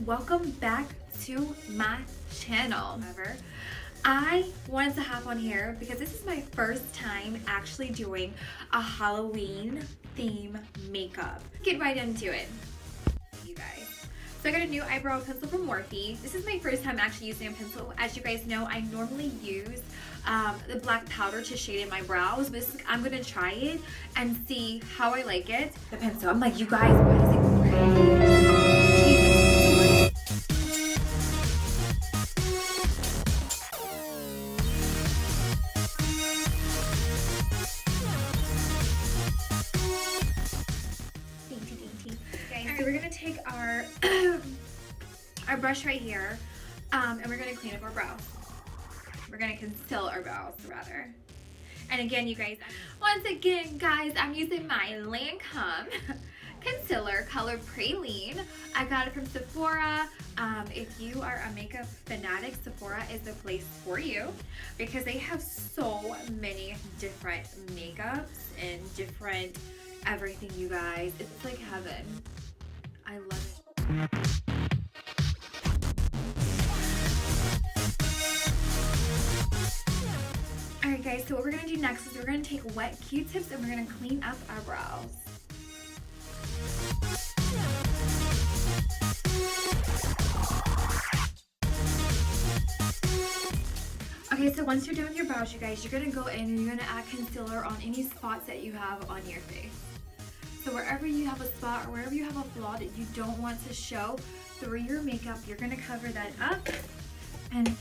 welcome back to my channel. I wanted to hop on here because this is my first time actually doing a Halloween theme makeup. Get right into it, you guys. So I got a new eyebrow pencil from Morphe. This is my first time actually using a pencil. As you guys know, I normally use the black powder to shade in my brows, but I'm gonna try it and see how I like it. The pencil, I'm like, you guys, why does it go red? So we're gonna take our our brush right here, and we're gonna clean up our brows. We're gonna conceal our brows rather. And again, you guys, once again, guys, I'm using my Lancome Concealer color Praline. I got it from Sephora. If you are a makeup fanatic, Sephora is the place for you because they have so many different makeups and different everything, you guys. It's like heaven. I love it. Alright guys, so what we're going to do next is we're going to take wet Q-tips and we're going to clean up our brows. Okay, so once you're done with your brows, you guys, you're going to go in and you're going to add concealer on any spots that you have on your face. So wherever you have a spot or wherever you have a flaw that you don't want to show through your makeup, you're going to cover that up. And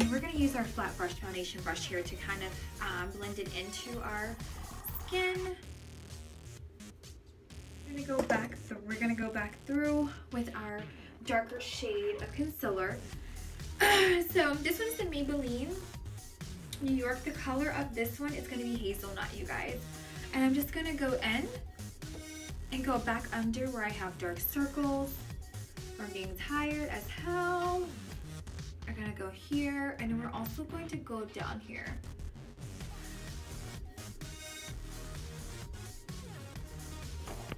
we're going to use our flat brush foundation brush here to kind of blend it into our skin. We're going to go back through with our darker shade of concealer. So this one's the Maybelline New York. The color of this one is going to be hazelnut, you guys. And I'm just going to go in and go back under where I have dark circles or being tired as hell. We're gonna go here, and then we're also going to go down here.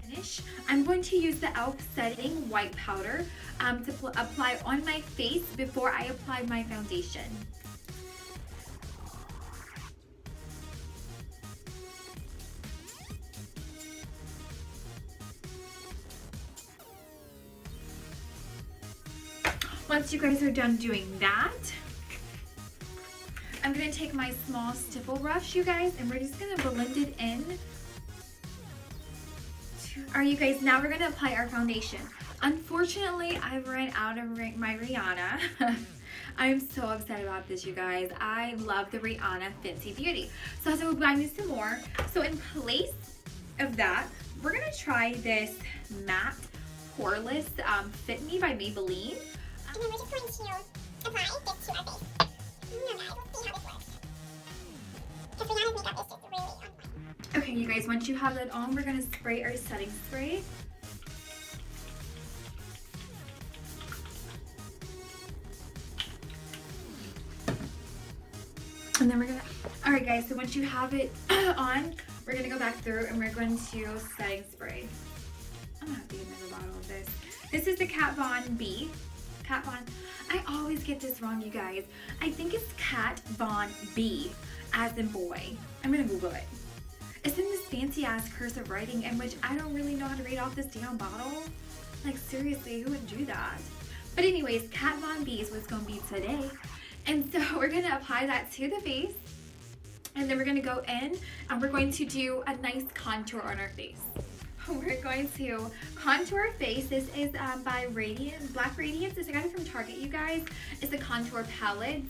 Finish. I'm going to use the e.l.f. setting white powder to apply on my face before I apply my foundation. Once you guys are done doing that, I'm going to take my small stipple brush, you guys, and we're just going to blend it in. Alright, you guys, now we're going to apply our foundation. Unfortunately, I've run out of my Rihanna. I'm so upset about this, you guys. I love the Rihanna Fenty Beauty. So I was going to buy me some more. So in place of that, we're going to try this matte poreless Fit Me by Maybelline. And then we're just going to apply this to our face. We'll see how this works. Because Rihanna's makeup is just really on point. Okay, you guys, once you have that on, we're going to spray our setting spray. And then we're going to... Alright guys, so once you have it on, we're going to go back through and we're going to setting spray. I'm going to have to get another bottle of this. This is the Kat Von B. Kat Von. I always get this wrong, you guys. I think it's Kat Von B, as in boy. I'm gonna Google it. It's in this fancy ass cursive writing in which I don't really know how to read off this damn bottle. Like seriously, who would do that? But anyways, Kat Von B is what's gonna be today. And so we're gonna apply that to the face. And then we're gonna go in and we're going to do a nice contour on our face. We're going to contour our face. This is by Radiance, Black Radiance. I got it from Target, you guys. It's a contour palette.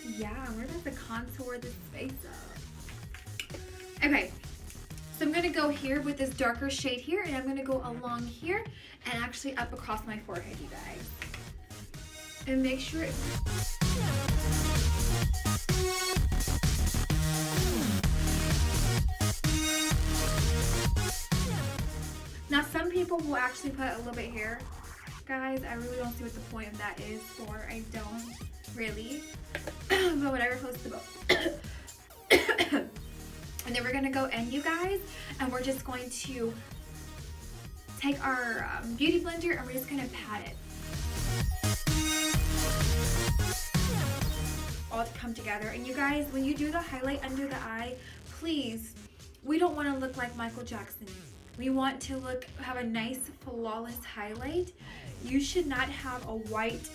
Yeah, we're about to contour this face up. Okay, so I'm going to go here with this darker shade here, and I'm going to go along here and actually up across my forehead, you guys. And make sure Now, some people will actually put a little bit here. Guys, I really don't see what the point of that is for. I don't really. But whatever floats the boat. And then we're going to go in, you guys, and we're just going to take our beauty blender and we're just gonna pat it. All to come together. And you guys, when you do the highlight under the eye, please, we don't want to look like Michael Jackson. We want to have a nice flawless highlight. You should not have a white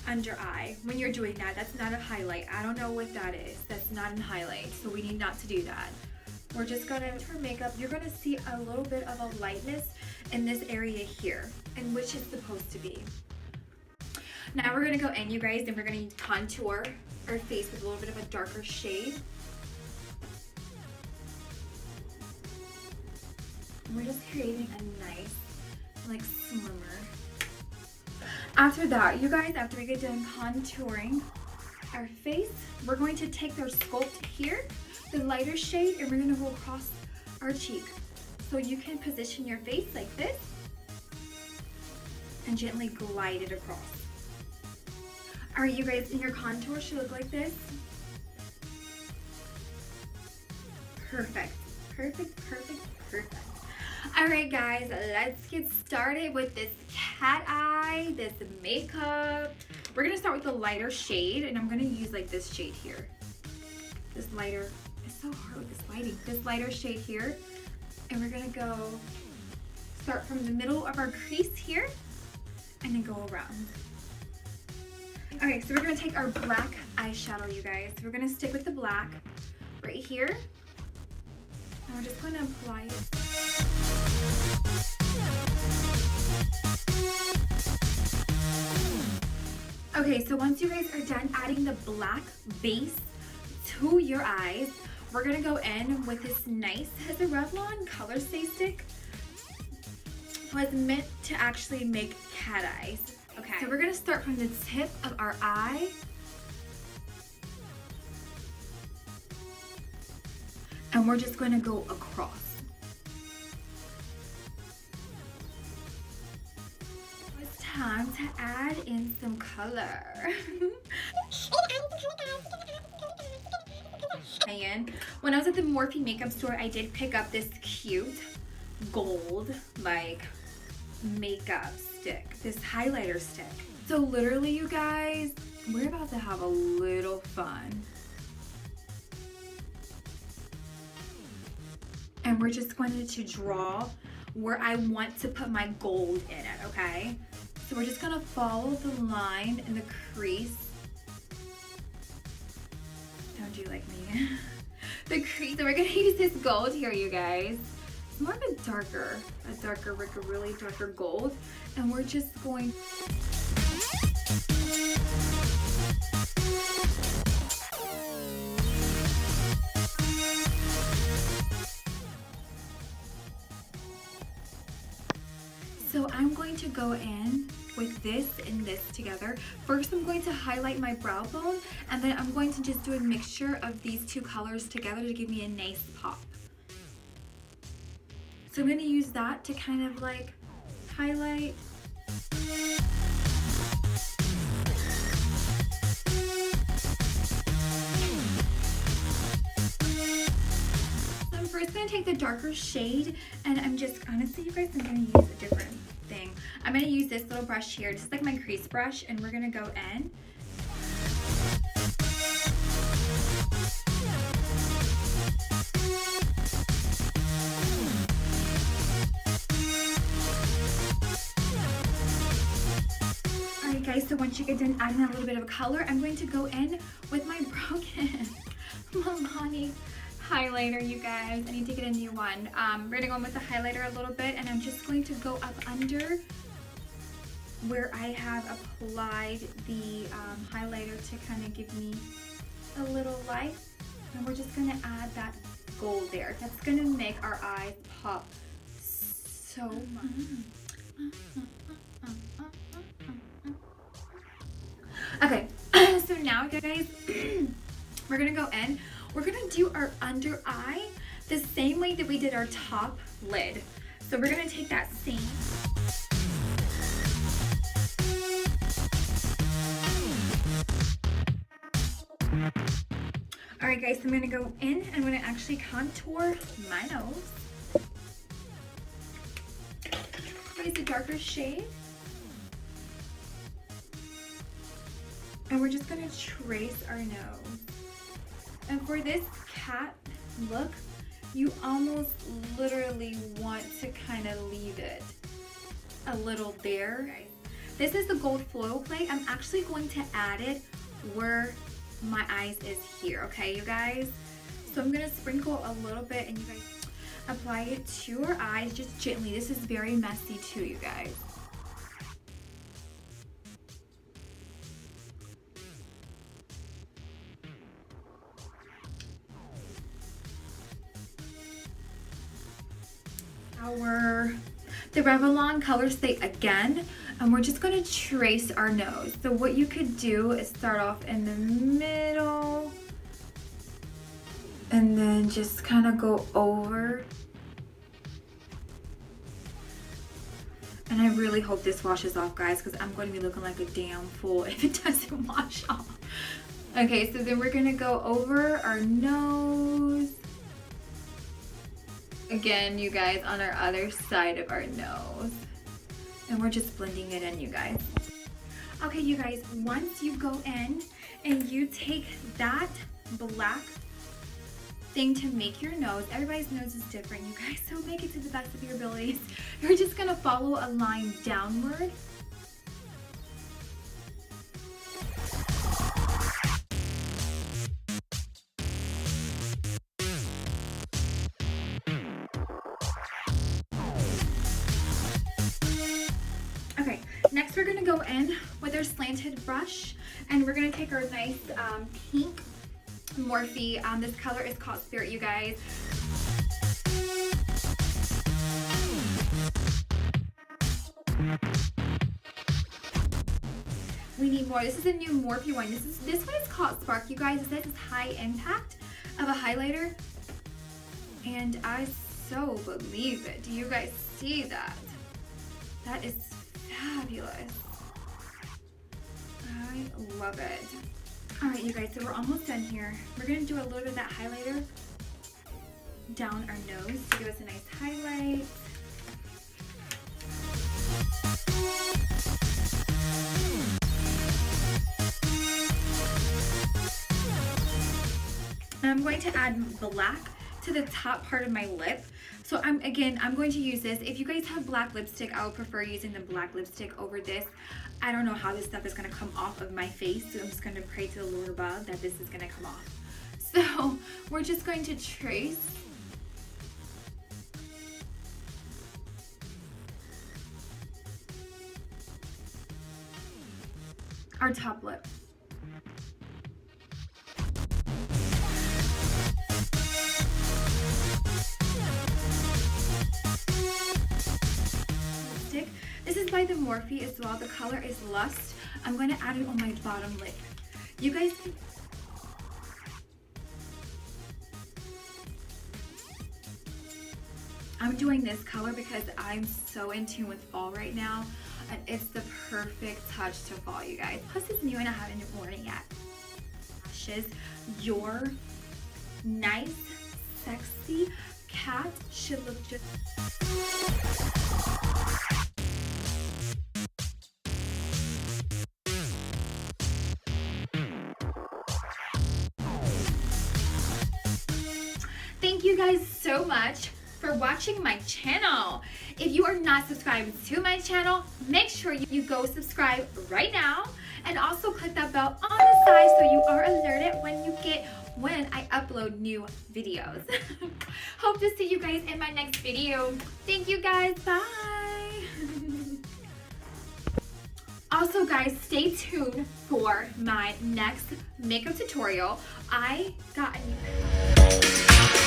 under eye when you're doing that. That's not a highlight. I don't know what that is. That's not a highlight, so we need not to do that. We're just gonna, for makeup, you're gonna see a little bit of a lightness in this area here, and which it's supposed to be. Now we're gonna go in, you guys, and we're gonna contour our face with a little bit of a darker shade. And we're just creating a nice, like, slimmer. After that, you guys, after we get done contouring our face, we're going to take our sculpt here, the lighter shade, and we're gonna go across our cheek. So you can position your face like this and gently glide it across. All right, you guys, and your contour should look like this. Perfect, perfect, perfect, perfect. All right, guys, let's get started with this cat eye, this makeup. We're gonna start with the lighter shade, and I'm gonna use like this shade here. This lighter, it's so hard with this lighting. This lighter shade here, and we're gonna start from the middle of our crease here, and then go around. Okay, so we're gonna take our black eyeshadow, you guys. We're gonna stick with the black right here, and we're just gonna apply it. Okay, so once you guys are done adding the black base to your eyes, we're gonna go in with this nice, it's a Revlon Color Stay Stick. So it's meant to actually make cat eyes. Okay, so we're gonna start from the tip of our eye. And we're just gonna go across. It's time to add in some color. And when I was at the Morphe makeup store, I did pick up this cute gold, like, makeup stick, this highlighter stick. So literally, you guys, we're about to have a little fun. And we're just going to draw where I want to put my gold in it, okay? So we're just gonna follow the line in the crease. Don't do like me. The crease, so we're gonna use this gold here, you guys. It's more of a darker, like a really darker gold. And we're just going So I'm going to go in with this and this together. First, I'm going to highlight my brow bone, and then I'm going to just do a mixture of these two colors together to give me a nice pop. So I'm going to use that to kind of like highlight. So I'm first going to take the darker shade, and I'm just, honestly, you guys, I'm going to use a different thing. I'm going to use this little brush here, just like my crease brush, and we're going to go in. Alright guys, so once you get done adding a little bit of color, I'm going to go in with my broken Milani-Highlighter, you guys. I need to get a new one. We're going to go in with the highlighter a little bit, and I'm just going to go up under where I have applied the highlighter to kind of give me a little life. And we're just going to add that gold there. That's going to make our eyes pop so much. Okay, so now guys, we're going to go in. We're going to do our under eye the same way that we did our top lid. So we're going to take that same. Alright guys, so I'm going to go in and I'm going to actually contour my nose. darker shade. And we're just gonna trace our nose. And for this cat look, you almost literally want to kind of leave it a little there. This is the gold foil plate. I'm actually going to add it where my eyes is here, okay, you guys? So I'm gonna sprinkle a little bit and you guys apply it to your eyes just gently. This is very messy too, you guys. The Revlon Color Stay again, and we're just going to trace our nose. So what you could do is start off in the middle and then just kind of go over. And I really hope this washes off, guys, because I'm going to be looking like a damn fool if it doesn't wash off. Okay, so then we're going to go over our nose. Again, you guys, on our other side of our nose. And we're just blending it in, you guys. Okay, you guys, once you go in and you take that black thing to make your nose, everybody's nose is different, you guys, so make it to the best of your abilities. You're just gonna follow a line downward. Okay, next we're gonna go in with our slanted brush and we're gonna take our nice pink Morphe. This color is called Spirit, you guys. We need more. This is a new Morphe one. This one is called Spark, you guys. It says it's high impact of a highlighter, and I so believe it. Do you guys see that? That is fabulous. I love it. All right, you guys, so we're almost done here. We're gonna do a little bit of that highlighter down our nose to give us a nice highlight. And I'm going to add black to the top part of my lip. So I'm going to use this. If you guys have black lipstick, I would prefer using the black lipstick over this. I don't know how this stuff is gonna come off of my face, so I'm just gonna pray to the Lord above that this is gonna come off. So we're just going to trace our top lip. This is by the Morphe as well. The color is Lust. I'm going to add it on my bottom lip. You guys can... I'm doing this color because I'm so in tune with fall right now. And it's the perfect touch to fall, you guys. Plus it's new and I haven't worn it yet. Lashes. Your nice, sexy cat should look just... Thank you guys so much for watching my channel. If you are not subscribed to my channel, make sure you go subscribe right now and also click that bell on the side so you are alerted when I upload new videos. Hope to see you guys in my next video. Thank you guys. Bye. Also guys, stay tuned for my next makeup tutorial. I got a new